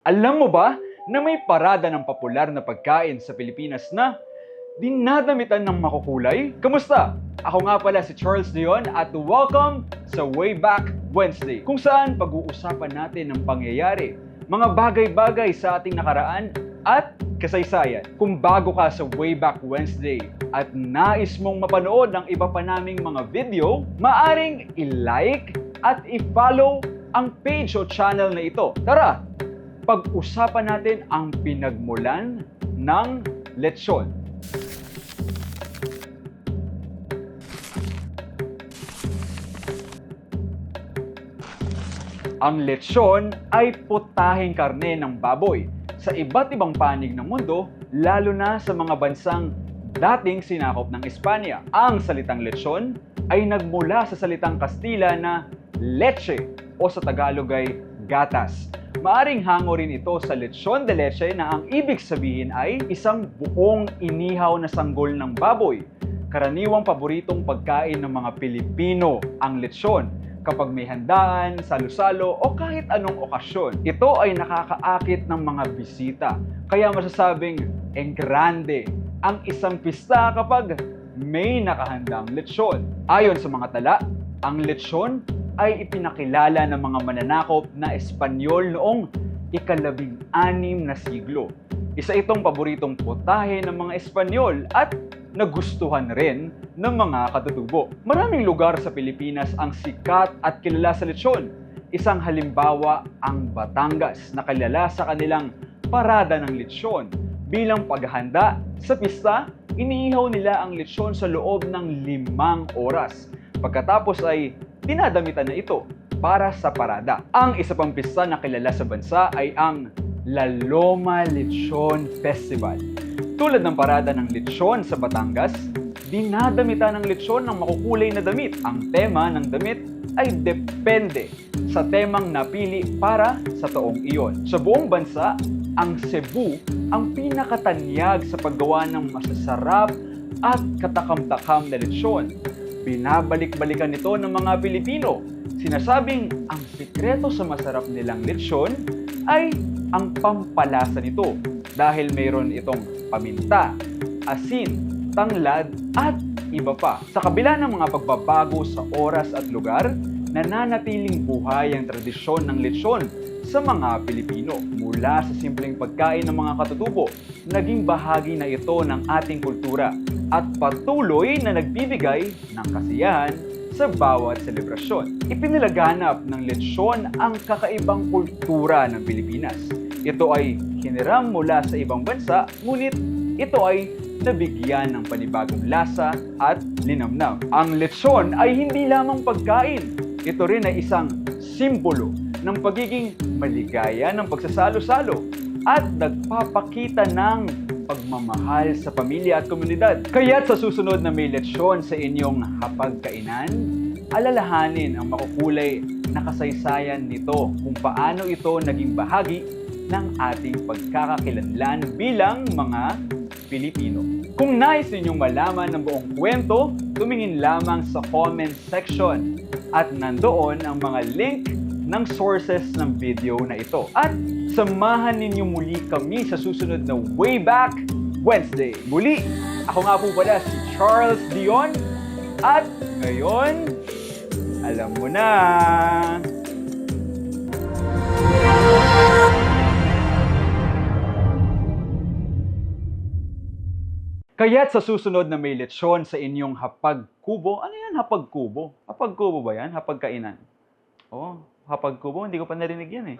Alam mo ba na may parada ng popular na pagkain sa Pilipinas na dinadamitan ng makukulay? Kamusta? Ako nga pala si Charles Dion at welcome sa Way Back Wednesday, kung saan pag-uusapan natin ang pangyayari, mga bagay-bagay sa ating nakaraan at kasaysayan. Kung bago ka sa Way Back Wednesday at nais mong mapanood ng iba pa naming mga video, maaring i-like at i-follow ang page o channel na ito. Tara! Pag-usapan natin ang pinagmulan ng lechon. Ang lechon ay putahing karne ng baboy sa iba't ibang panig ng mundo, lalo na sa mga bansang dating sinakop ng Espanya. Ang salitang lechon ay nagmula sa salitang Kastila na leche o sa Tagalog ay gatas. Maaring hango rin ito sa lechon de leche na ang ibig sabihin ay isang buong inihaw na sanggol ng baboy. Karaniwang paboritong pagkain ng mga Pilipino ang lechon kapag may handaan, salo-salo o kahit anong okasyon. Ito ay nakakaakit ng mga bisita, kaya masasabing engrande ang isang pista kapag may nakahandang lechon. Ayon sa mga tala, ang lechon ay ipinakilala ng mga mananakop na Espanyol noong ika-16 na siglo. Isa itong paboritong putahe ng mga Espanyol at nagustuhan rin ng mga katutubo. Maraming lugar sa Pilipinas ang sikat at kilala sa lechon. Isang halimbawa ang Batangas na kilala sa kanilang parada ng lechon. Bilang paghahanda sa pista, iniihaw nila ang lechon sa loob ng 5 oras. Pagkatapos ay dinadamitan na ito para sa parada. Ang isa pang pista na kilala sa bansa ay ang La Loma Lechon Festival. Tulad ng parada ng lechon sa Batangas, dinadamitan ng lechon ng makukulay na damit. Ang tema ng damit ay depende sa temang napili para sa taong iyon. Sa buong bansa, ang Cebu ang pinakatanyag sa paggawa ng masasarap at katakam-takam na lechon. Binabalik-balikan ito ng mga Pilipino. Sinasabing ang sikreto sa masarap nilang lechon ay ang pampalasa nito dahil mayroon itong paminta, asin, tanglad at iba pa. Sa kabila ng mga pagbabago sa oras at lugar, nananatiling buhay ang tradisyon ng lechon sa mga Pilipino. Mula sa simpleng pagkain ng mga katutubo, naging bahagi na ito ng ating kultura at patuloy na nagbibigay ng kasiyahan sa bawat selebrasyon. Ipinilaganap ng lechon ang kakaibang kultura ng Pilipinas. Ito ay hiniram mula sa ibang bansa, ngunit ito ay nabigyan ng panibagong lasa at linamnam. Ang lechon ay hindi lamang pagkain. Ito rin ay isang simbolo ng pagiging maligaya ng pagsasalo-salo at nagpapakita ng pagmamahal sa pamilya at komunidad. Kaya't sa susunod na may lechon sa inyong hapagkainan, alalahanin ang makukulay na kasaysayan nito kung paano ito naging bahagi ng ating pagkakakilanlan bilang mga Pilipino. Kung nais ninyong malaman ng buong kwento, tumingin lamang sa comment section at nandoon ang mga link ng sources ng video na ito. At samahan ninyo muli kami sa susunod na Way Back Wednesday. Muli, ako nga po pala si Charles Dion at ngayon, alam mo na! Kaya't sa susunod na may lechon sa inyong hapag-kubo, ano yan hapag-kubo? Hapag-kubo ba yan? Hapag-kainan? Oh, hapag-kubo? Hindi ko pa narinig yan eh.